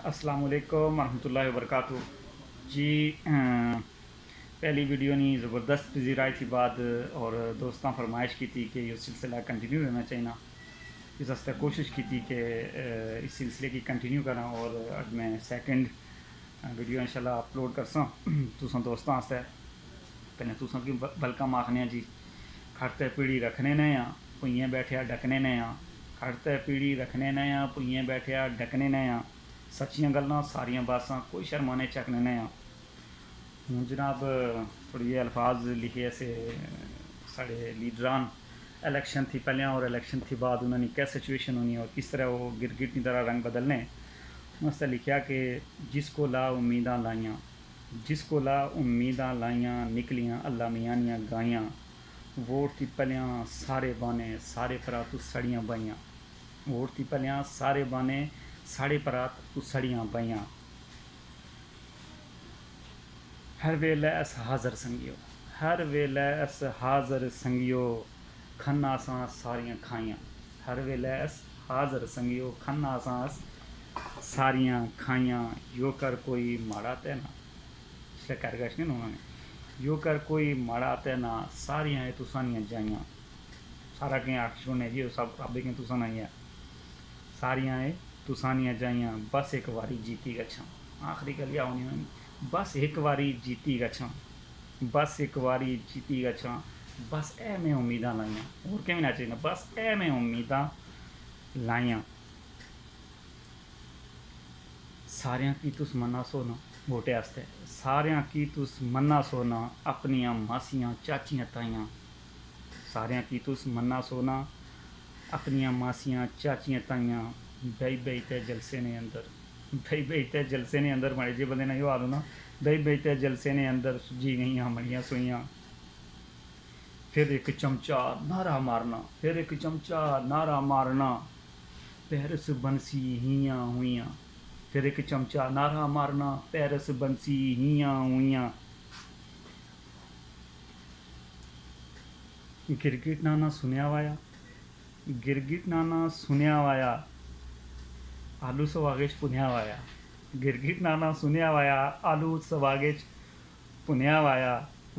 अस्सलाम वालेकुम रहमतुल्लाहि वबरकातुहू जी। पहली वीडियो नहीं ज़बरदस्त पजीर आई थी बाद और दोस्तों फरमाइश की थी कि ये सिलसिला कंटिन्यू रहना चाहिए। इस वास्ते कोशिश की थी कि इस सिलसिले की कंटिन्यू करा और अज मैं सैकेंड वीडियो इंशाल्लाह अपलोड करसा तुसां दोस्तों आस्ते। पहले तुसां की वेलकम आखने जी। खड़ते पीढ़ी रखने ने आ भुइयां बैठिया डकने ने आ। खड़ते पीढ़ी रखने ने आ भुइयां बैठिया डकने ने आ। सच्चियां गल्लां सारियां बासां कोई शर्माने चकने ने आ। हूँ जनाब थोड़ी ये अल्फाज लिखे ऐसे साढ़े लीडरान इलेक्शन थी पहले और इलेक्शन थी बाद उन्होंने क्या सिचुएशन होनी और किस तरह वो गिरगिट की तरह रंग बदलने उन्होंने लिखा कि जिसको ला उम्मीदां लाइयां जिसको ला उम्मीदां लाइयां निकलियां अल्लाह मियाँ दियां गाइयां वोट थी पलियां सारे बाने सारे परा तू सड़ियां बाइयां वोट थी पलियां सारे बाने साढ़े परा तू सड़ियां बाइयां हर वेले अस हाज़र संगियो हर वेले अस हाज़र संगियो खन्ना असां सारियां खाइयां हर वेले अस हाज़र संगियो खन्ना असां सारियां खाइयां यो कर कोई माड़ा ते ना इसलिए कर गश नहीं उन्होंने यो कर कोई माड़ा ते ना सारियां ए तुसानियां जाइयां सारा कें आख छोड़ने जी सब रब कें तुसा नहीं है सारियां ए तुसानियां जाइयां बस एक बारी जीती गच्छां आखिरी गल यह होनी होनी बस एक बारी जीती गच्छां बस एक बारी जीती गच्छां बस ए में उम्मीदां लाइयां और क्या ना चाहिए बस ए में उम्मीदां लाइयां सारियां की तुस मन्ना सोना वोटे आस्ते सारियां की तुस मन्ना सोना अपनियां मासियां चाचियां ताइयां सारियां की तुस मन्ना सोना अपनियां मासियां चाचियां ताइयां बही बही ते जलसे ने अंदर बही बही ते जलसे ने अंदर माड़े जे बंदे ने यो आदो ना बही बही ते जलसे ने अंदर सुजी गईयां मड़ियां सुइयां फिर एक चमचा नारा मारना फिर एक चमचा नारा मारना पैरस बंसी हियां हुइयां फिर एक चमचा नारा मारना पैरस बंसी हियां हुइयां गिरगिट नाना सुनिया वाया गिरगिट नाना सुनिया वाया आलू सवागेच पुन्या वाया गिरगिट नाना सुनिया वाया आलू सवागेच पुन्या वाया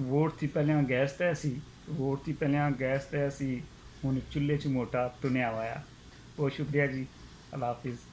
वोट थी पहले गैस तय सी वोट थी पहले गैस तय सी हुन चुल्हे च मोटा तुनिया वाया बहुत शुक्रिया जी अल्लाह हाफिज़।